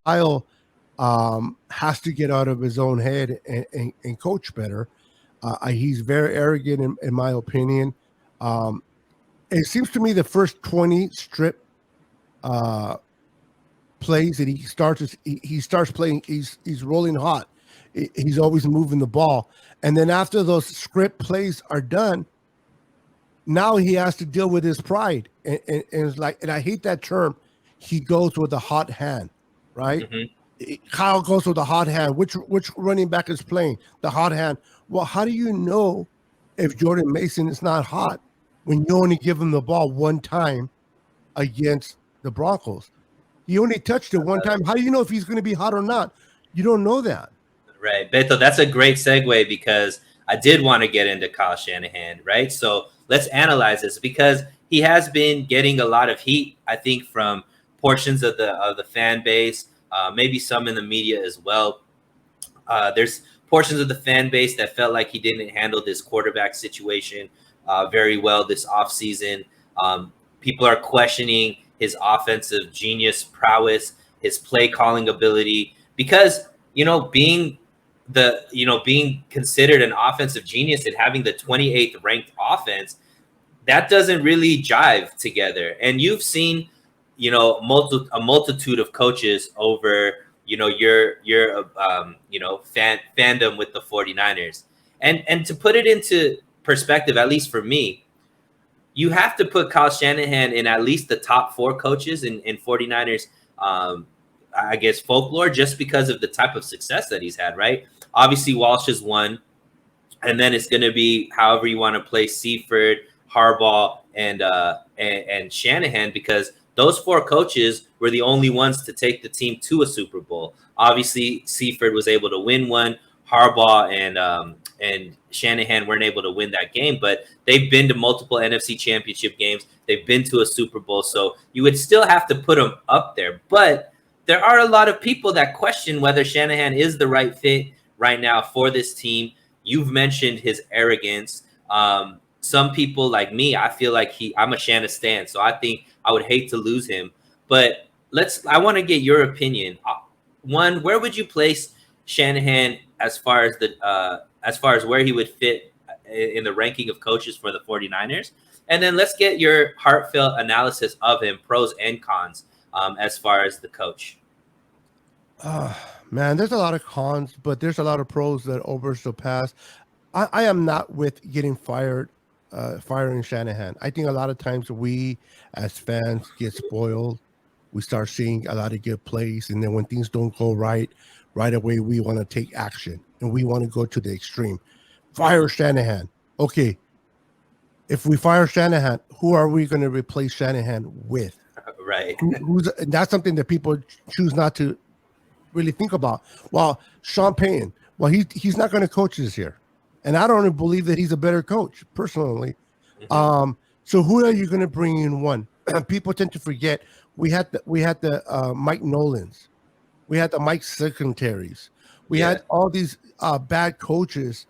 Kyle has to get out of his own head and coach better. He's very arrogant, in my opinion. Um, it seems to me the first 20 strip uh, plays that he starts playing. He's rolling hot. He's always moving the ball, and then after those script plays are done, now he has to deal with his pride, and it's like, and I hate that term. He goes with a hot hand, right? Hmm. Kyle goes with a hot hand. Which running back is playing the hot hand? Well, how do you know if Jordan Mason is not hot when you only give him the ball one time against the Broncos? He only touched it one time. How do you know if he's going to be hot or not? You don't know that. Right, Beto, that's a great segue because I did want to get into Kyle Shanahan, right? So let's analyze this because he has been getting a lot of heat, I think, from portions of the fan base, maybe some in the media as well. There's portions of the fan base that felt like he didn't handle this quarterback situation very well this offseason. People are questioning his offensive genius prowess, his play calling ability, because being considered an offensive genius and having the 28th ranked offense, that doesn't really jive together. And you've seen, a multitude of coaches over, fandom with the 49ers. And to put it into perspective, at least for me, you have to put Kyle Shanahan in at least the top four coaches in 49ers, I guess, folklore, just because of the type of success that he's had, right? Obviously, Walsh is one, and then it's going to be however you want to play Seifert, Harbaugh, and Shanahan, because those four coaches were the only ones to take the team to a Super Bowl. Obviously, Seifert was able to win one. Harbaugh and Shanahan weren't able to win that game, but they've been to multiple NFC Championship games. They've been to a Super Bowl, so you would still have to put them up there. But there are a lot of people that question whether Shanahan is the right fit right now for this team. You've mentioned his arrogance. Some people like me, I feel like I'm a Shanahan stan, so I think I would hate to lose him. But I want to get your opinion. One, where would you place Shanahan as far as where he would fit in the ranking of coaches for the 49ers? And then let's get your heartfelt analysis of him, pros and cons, as far as the coach. Man, there's a lot of cons, but there's a lot of pros that oversurpass. I am not with getting firing Shanahan. I think a lot of times we, as fans, get spoiled. We start seeing a lot of good plays, and then when things don't go right away, we want to take action and we want to go to the extreme. Fire Shanahan. Okay, if we fire Shanahan, who are we going to replace Shanahan with? Right. That's something that people choose not to really think about. Well, Sean Payton, well, he's not going to coach this year, and I don't believe that he's a better coach personally. Mm-hmm. So who are you going to bring in? One, people tend to forget we had the Mike Nolans, we had the Mike Secretaries, we Yeah. had all these bad coaches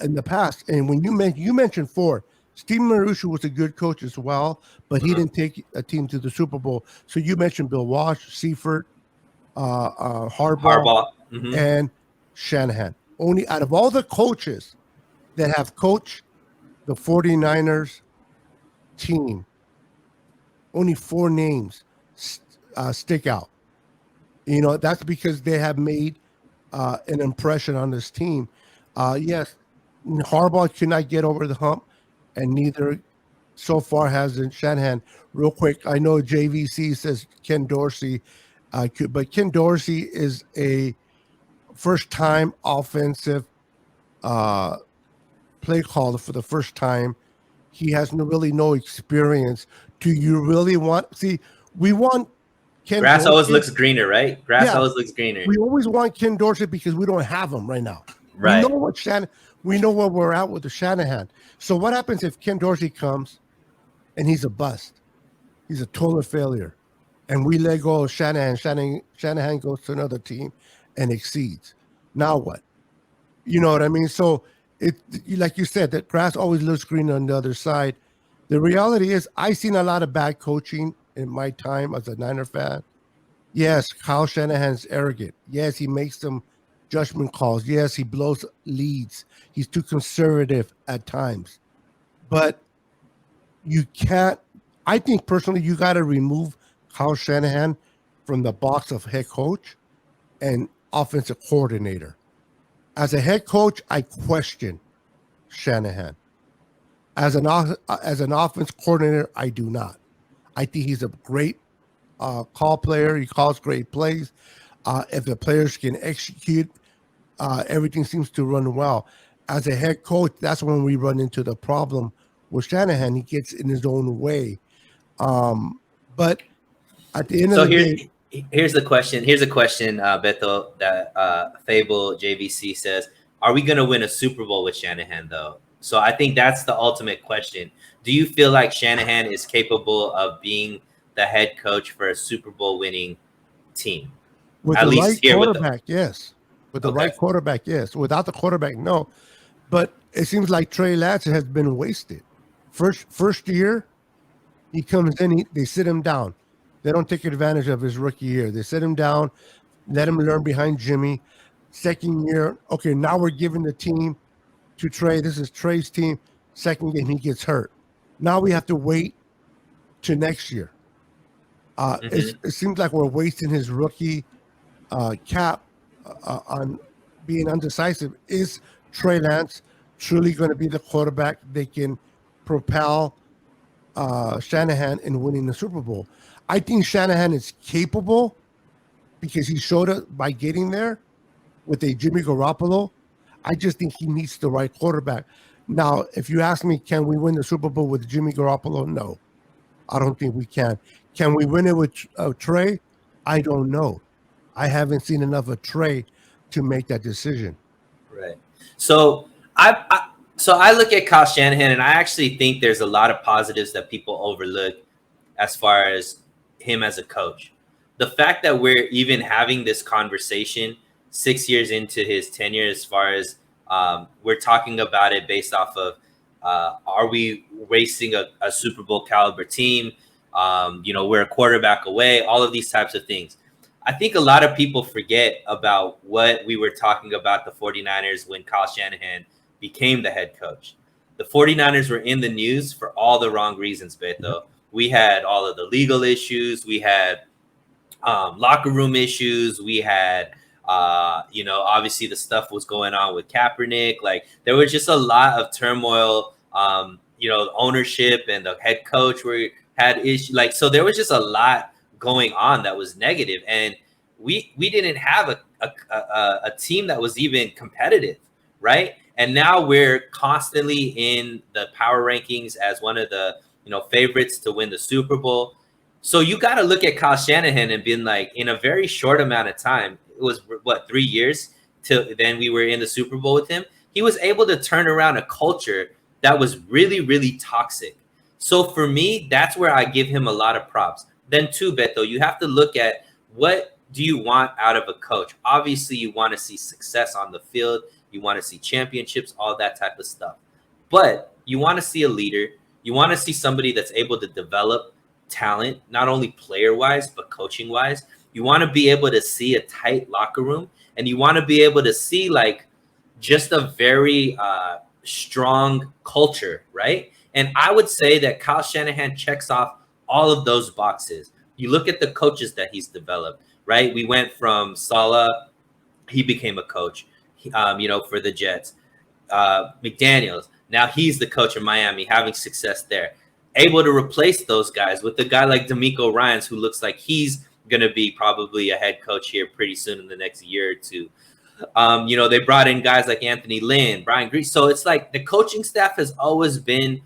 in the past. And when you mentioned four, Steve Marucci was a good coach as well, but he Uh-huh. didn't take a team to the Super Bowl. So you mentioned Bill Walsh, Seifert, Harbaugh, Harbaugh. Mm-hmm. and Shanahan. Only out of all the coaches that have coached the 49ers team, only four names stick out. That's because they have made an impression on this team. Yes, Harbaugh cannot get over the hump, and neither so far has Shanahan. Real quick, I know JVC says Ken Dorsey, but Ken Dorsey is a first-time offensive uh, play caller for the first time. He has really no experience. Do you really want? See, we want Ken Grass always Dorsey. looks greener, right? Grass Yeah, always looks greener. we always want Ken Dorsey because we don't have him right now. We know Right. what we know where we're at with the Shanahan. So what happens if Ken Dorsey comes and he's a bust? He's a total failure, and we let go of Shanahan. Shanahan goes to another team and exceeds. Now what? You know what I mean? So it, like you said, that grass always looks green on the other side. The reality is, I've seen a lot of bad coaching in my time as a Niner fan. Yes, Kyle Shanahan's arrogant. Yes, he makes some judgment calls. Yes, he blows leads. He's too conservative at times. But you can't. I think personally, you got to remove Kyle Shanahan from the box of head coach and offensive coordinator. As a head coach, I question Shanahan. As an offense coordinator, I do not. I think he's a great call player. He calls great plays. If the players can execute, everything seems to run well. As a head coach, that's when we run into the problem with Shanahan. He gets in his own way. Um, but at the end of So the day, here's the question. Here's a question, Beto, that Fable JVC says: are we going to win a Super Bowl with Shanahan, though? So I think that's the ultimate question. Do you feel like Shanahan is capable of being the head coach for a Super Bowl winning team? with At the least right here with the quarterback, yes. With the okay. right quarterback, yes. Without the quarterback, no. But it seems like Trey Lance has been wasted. First year, he comes in, they sit him down. They don't take advantage of his rookie year. They sit him down, let him learn behind Jimmy. Second year, okay, now we're giving the team to Trey. This is Trey's team. Second game, he gets hurt. Now we have to wait to next year. Mm-hmm. It seems like we're wasting his rookie cap on being undecisive. Is Trey Lance truly going to be the quarterback they can propel Shanahan in winning the Super Bowl? I think Shanahan is capable because he showed it by getting there with a Jimmy Garoppolo. I just think he needs the right quarterback. Now, if you ask me, can we win the Super Bowl with Jimmy Garoppolo? No, I don't think we can. Can we win it with Trey? I don't know. I haven't seen enough of Trey to make that decision. Right. So I look at Kyle Shanahan, and I actually think there's a lot of positives that people overlook as far as him as a coach. The fact that we're even having this conversation 6 years into his tenure, as far as we're talking about it based off of are we racing a Super Bowl caliber team? We're a quarterback away, all of these types of things. I think a lot of people forget about what we were talking about the 49ers when Kyle Shanahan became the head coach. The 49ers were in the news for all the wrong reasons, Beto. We had all of the legal issues. We had locker room issues. We had, obviously the stuff was going on with Kaepernick. Like there was just a lot of turmoil. Ownership and the head coach had issues. Like so, there was just a lot going on that was negative, and we didn't have a team that was even competitive, right? And now we're constantly in the power rankings as one of the favorites to win the Super Bowl. So you got to look at Kyle Shanahan and being like, in a very short amount of time, it was what 3 years till then we were in the Super Bowl with him. He was able to turn around a culture that was really, really toxic. So for me, that's where I give him a lot of props. Then too, Beto, you have to look at what do you want out of a coach. Obviously, you want to see success on the field. You want to see championships, all that type of stuff. But you want to see a leader. You want to see somebody that's able to develop talent, not only player wise, but coaching wise. You want to be able to see a tight locker room, and you want to be able to see like just a very strong culture, right? And I would say that Kyle Shanahan checks off all of those boxes. You look at the coaches that he's developed, right? We went from Saleh, he became a coach, for the Jets. McDaniels, now he's the coach of Miami, having success there. Able to replace those guys with a guy like D'Amico Ryans, who looks like he's going to be probably a head coach here pretty soon in the next year or two. They brought in guys like Anthony Lynn, Brian Grease. So it's like the coaching staff has always been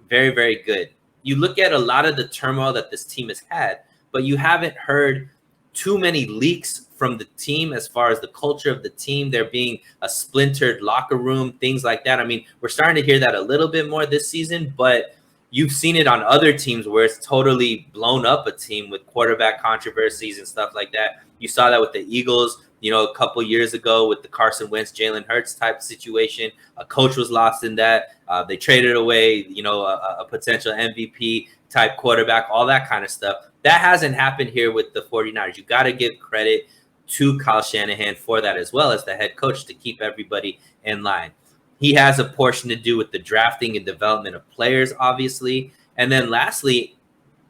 very, very good. You look at a lot of the turmoil that this team has had, but you haven't heard too many leaks from the team as far as the culture of the team, there being a splintered locker room, things like that. I mean, we're starting to hear that a little bit more this season, but you've seen it on other teams where it's totally blown up a team with quarterback controversies and stuff like that. You saw that with the Eagles, a couple years ago with the Carson Wentz, Jalen Hurts type situation. A coach was lost in that. They traded away, a potential MVP type quarterback, all that kind of stuff. That hasn't happened here with the 49ers. You got to give credit to Kyle Shanahan for that as well as the head coach to keep everybody in line. He has a portion to do with the drafting and development of players, obviously. And then lastly,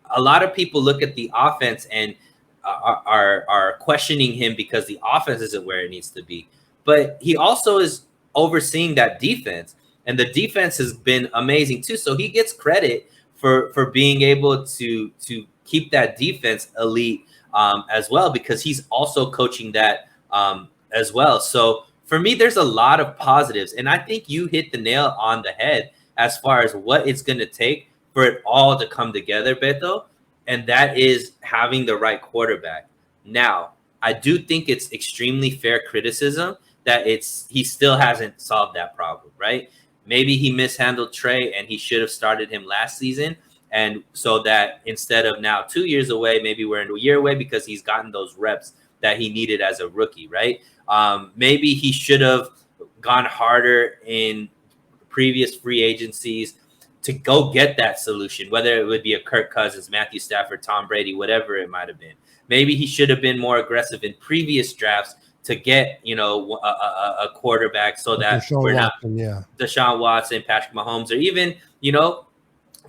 a lot of people look at the offense and are questioning him because the offense isn't where it needs to be. But he also is overseeing that defense, and the defense has been amazing too. So he gets credit for being able to keep that defense elite as well, because he's also coaching that as well. So for me, there's a lot of positives, and I think you hit the nail on the head as far as what it's going to take for it all to come together, Beto, and that is having the right quarterback. Now, I do think it's extremely fair criticism that he still hasn't solved that problem, right? Maybe he mishandled Trey and he should have started him last season. And so that instead of now 2 years away, maybe we're in a year away because he's gotten those reps that he needed as a rookie, right? Maybe he should have gone harder in previous free agencies to go get that solution, whether it would be a Kirk Cousins, Matthew Stafford, Tom Brady, whatever it might have been. Maybe he should have been more aggressive in previous drafts to get, a quarterback so that we're not Deshaun Watson, Patrick Mahomes, or even,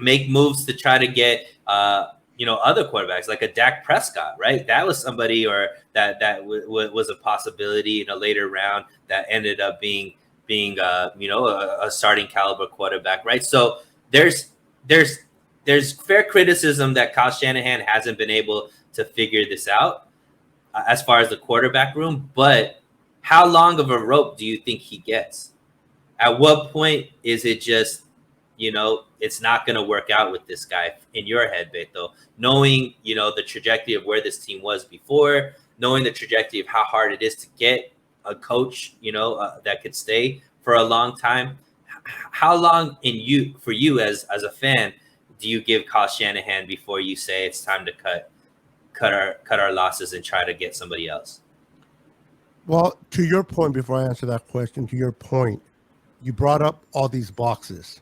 make moves to try to get, other quarterbacks like a Dak Prescott, right? That was somebody, or that was a possibility in a later round that ended up being a starting caliber quarterback, right? So there's fair criticism that Kyle Shanahan hasn't been able to figure this out as far as the quarterback room. But how long of a rope do you think he gets? At what point is it just, it's not going to work out with this guy in your head, Beto, knowing, the trajectory of where this team was before, knowing the trajectory of how hard it is to get a coach, that could stay for a long time. How long for you as a fan do you give Kyle Shanahan before you say it's time to cut our losses and try to get somebody else? Well, to your point, before I answer that question, to your point, you brought up all these boxes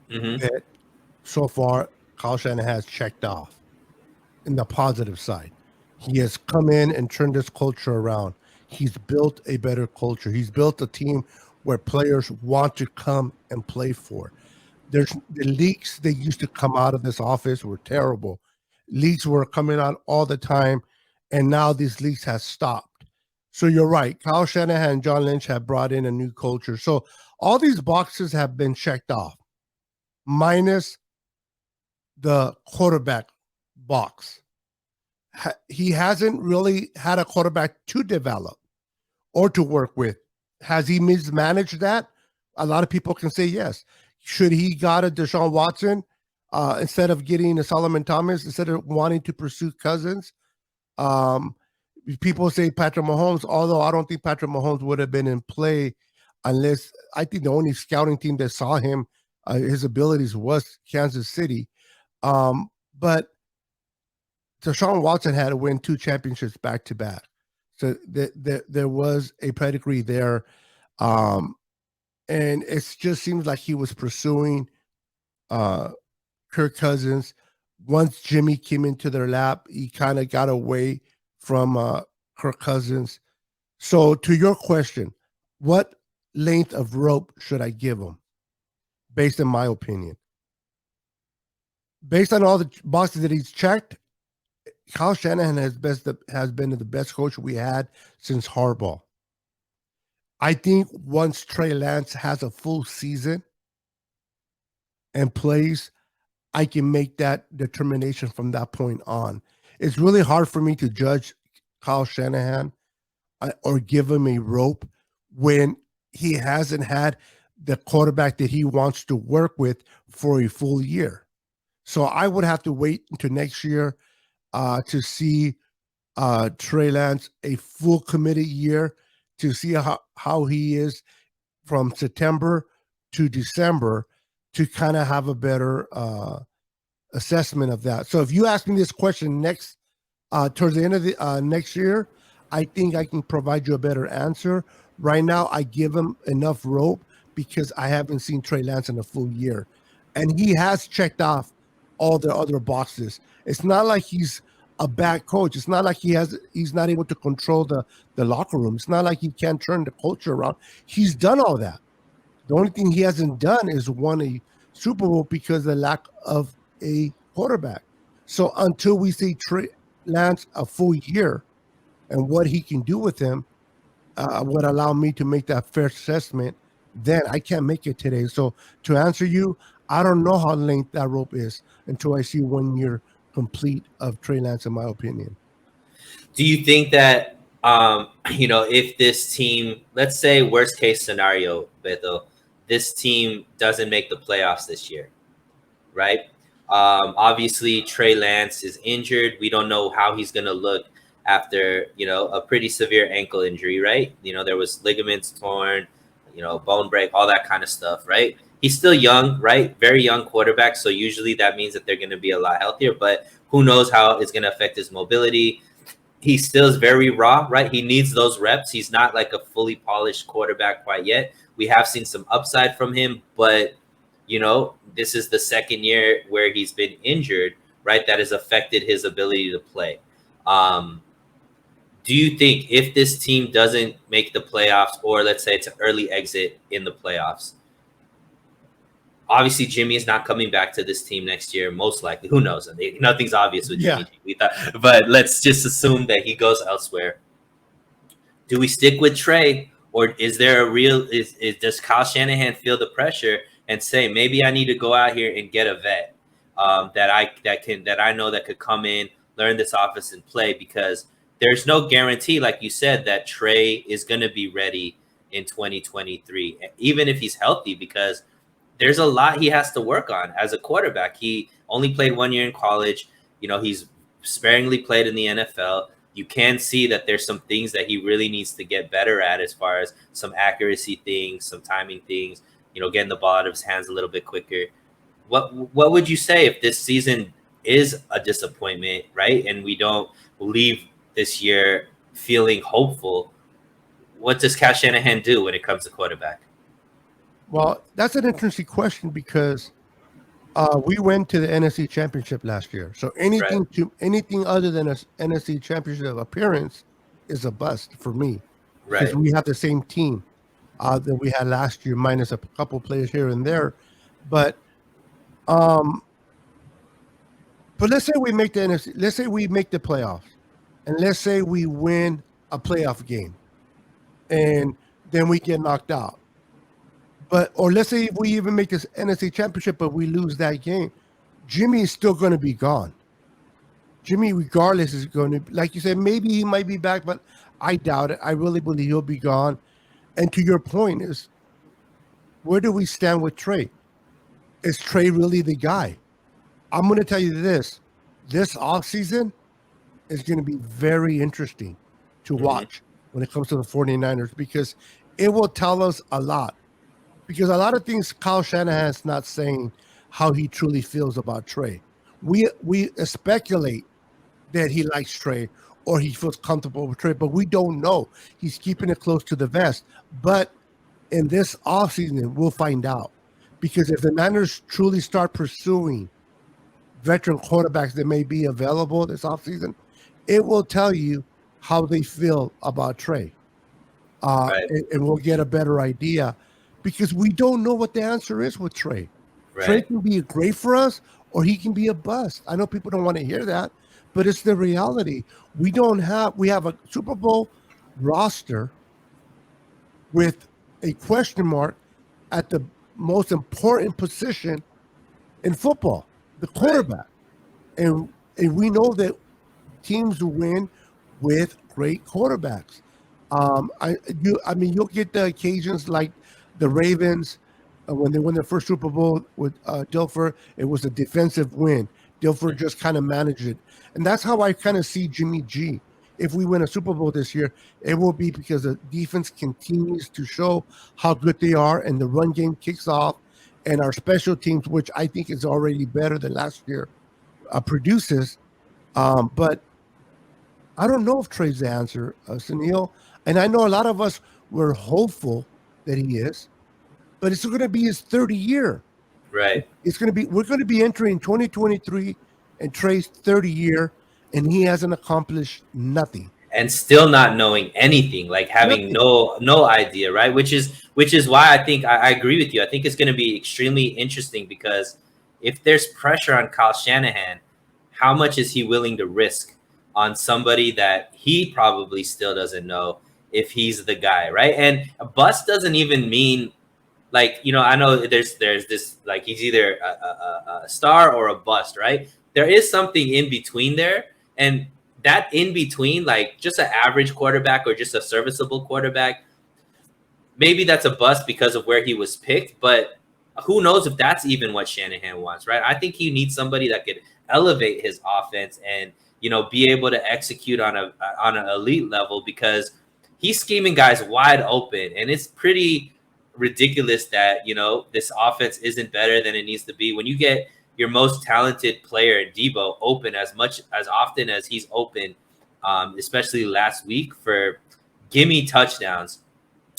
that so far Kyle Shanahan has checked off in the positive side. He has come in and turned this culture around. He's built a better culture. He's built a team where players want to come and play for. There's the leaks that used to come out of this office were terrible. Leaks were coming out all the time, and now these leaks have stopped. So you're right. Kyle Shanahan and John Lynch have brought in a new culture. So all these boxes have been checked off, minus the quarterback box. He hasn't really had a quarterback to develop or to work with. Has he mismanaged that? A lot of people can say yes. Should he got a Deshaun Watson instead of getting a Solomon Thomas, instead of wanting to pursue Cousins? People say Patrick Mahomes, although I don't think Patrick Mahomes would have been in play unless, I think the only scouting team that saw him, his abilities, was Kansas City. But Deshaun Watson had to win 2 championships back to back. So there was a pedigree there. And it just seems like he was pursuing Kirk Cousins. Once Jimmy came into their lap, he kind of got away from Kirk Cousins. So to your question, what length of rope should I give him? Based on my opinion. Based on all the boxes that he's checked, Kyle Shanahan has been the best coach we had since Harbaugh. I think once Trey Lance has a full season and plays, I can make that determination from that point on. It's really hard for me to judge Kyle Shanahan or give him a rope when he hasn't had the quarterback that he wants to work with for a full year. So I would have to wait until next year to see Trey Lance a full committed year, to see how he is from September to December, to kind of have a better assessment of that. So if you ask me this question towards the end of the next year, I think I can provide you a better answer. Right now, I give him enough rope because I haven't seen Trey Lance in a full year, and he has checked off all the other boxes. It's not like he's a bad coach. It's not like he's not able to control the locker room. It's not like he can't turn the culture around. He's done all that. The only thing he hasn't done is won a Super Bowl because of the lack of a quarterback. So until we see Trey Lance a full year and what he can do with him, would allow me to make that fair assessment, then I can't make it today. So to answer you, I don't know how length that rope is until I see 1 year complete of Trey Lance, in my opinion. Do you think that if this team, let's say worst case scenario, Beto, this team doesn't make the playoffs this year, right? Obviously, Trey Lance is injured. We don't know how he's going to look after a pretty severe ankle injury, right? There was ligaments torn, bone break, all that kind of stuff, right? He's still young, right? Very young quarterback, so usually that means that they're going to be a lot healthier. But who knows how it's going to affect his mobility? He still is very raw, right? He needs those reps. He's not like a fully polished quarterback quite yet. We have seen some upside from him, but this is the second year where he's been injured, right? That has affected his ability to play. Do you think if this team doesn't make the playoffs, or let's say it's an early exit in the playoffs, obviously Jimmy is not coming back to this team next year, most likely. Who knows? Nothing's obvious with Jimmy G. But let's just assume that he goes elsewhere. Do we stick with Trey, or is there a real? Does Kyle Shanahan feel the pressure and say, maybe I need to go out here and get a vet that I know that could come in, learn this offense and play? Because there's no guarantee, like you said, that Trey is going to be ready in 2023, even if he's healthy, because there's a lot he has to work on as a quarterback. He only played 1 year in college. He's sparingly played in the NFL. You can see that there's some things that he really needs to get better at, as far as some accuracy things, some timing things, getting the ball out of his hands a little bit quicker. What would you say if this season is a disappointment, right? And we don't leave this year feeling hopeful. What does Kyle Shanahan do when it comes to quarterback? Well, that's an interesting question, because we went to the NFC Championship last year. So anything other than a NFC Championship appearance is a bust for me, because we have the same team that we had last year, minus a couple players here and there. But let's say we make the NFC. Let's say we make the playoffs, and let's say we win a playoff game, and then we get knocked out. Or let's say if we even make this NFC Championship, but we lose that game, Jimmy is still going to be gone. Jimmy, regardless, is going to, like you said, maybe he might be back, but I doubt it. I really believe he'll be gone. And to your point is, where do we stand with Trey? Is Trey really the guy? I'm going to tell you this offseason is going to be very interesting to watch when it comes to the 49ers, because it will tell us a lot. Because a lot of things Kyle Shanahan is not saying how he truly feels about Trey. We speculate that he likes Trey or he feels comfortable with Trey, but we don't know. He's keeping it close to the vest. But in this offseason, we'll find out. Because if the Niners truly start pursuing veteran quarterbacks that may be available this offseason, it will tell you how they feel about Trey. And we'll get a better idea, because we don't know what the answer is with Trey. Right. Trey can be great for us, or he can be a bust. I know people don't want to hear that, but it's the reality. We have a Super Bowl roster with a question mark at the most important position in football, the quarterback. Right. And we know that teams win with great quarterbacks. You'll get the occasions like the Ravens, when they won their first Super Bowl with Dilfer, it was a defensive win. Dilfer just kind of managed it. And that's how I kind of see Jimmy G. If we win a Super Bowl this year, it will be because the defense continues to show how good they are, and the run game kicks off, and our special teams, which I think is already better than last year, produces. But I don't know if Trey's the answer, Sunil. And I know a lot of us were hopeful that he is, but it's going to be his 30th year. Right. We're going to be entering 2023 and Trey's 30th year. and he hasn't accomplished nothing. And still not knowing anything, like having Nothing. no idea, right? Which is why I think I agree with you. I think it's going to be extremely interesting because if there's pressure on Kyle Shanahan, how much is he willing to risk on somebody that he probably still doesn't know if he's the guy, right? And a bust doesn't even mean like, I know there's this, like, he's either a star or a bust, right? There is something in between there, and that in between, like just an average quarterback or just a serviceable quarterback, maybe that's a bust because of where he was picked, but who knows if that's even what Shanahan wants, right? I think he needs somebody that could elevate his offense and be able to execute on an elite level, because he's scheming guys wide open, and it's pretty ridiculous that this offense isn't better than it needs to be when you get your most talented player Debo open as often as he's open, especially last week for gimme touchdowns,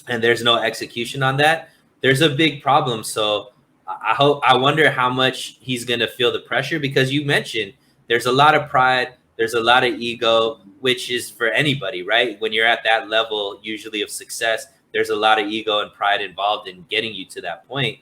and there's no execution on that. There's a big problem. So I wonder how much he's going to feel the pressure, because you mentioned there's a lot of pride, there's a lot of ego, which is for anybody, right? When you're at that level, usually of success, there's a lot of ego and pride involved in getting you to that point.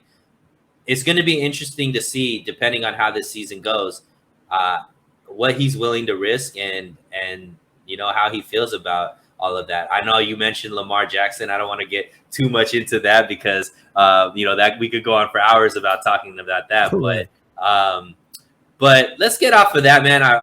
It's going to be interesting to see, depending on how this season goes, uh, what he's willing to risk, and how he feels about all of that. I know you mentioned Lamar Jackson. I don't want to get too much into that because that we could go on for hours about talking about that. Correct. But let's get off of that, man.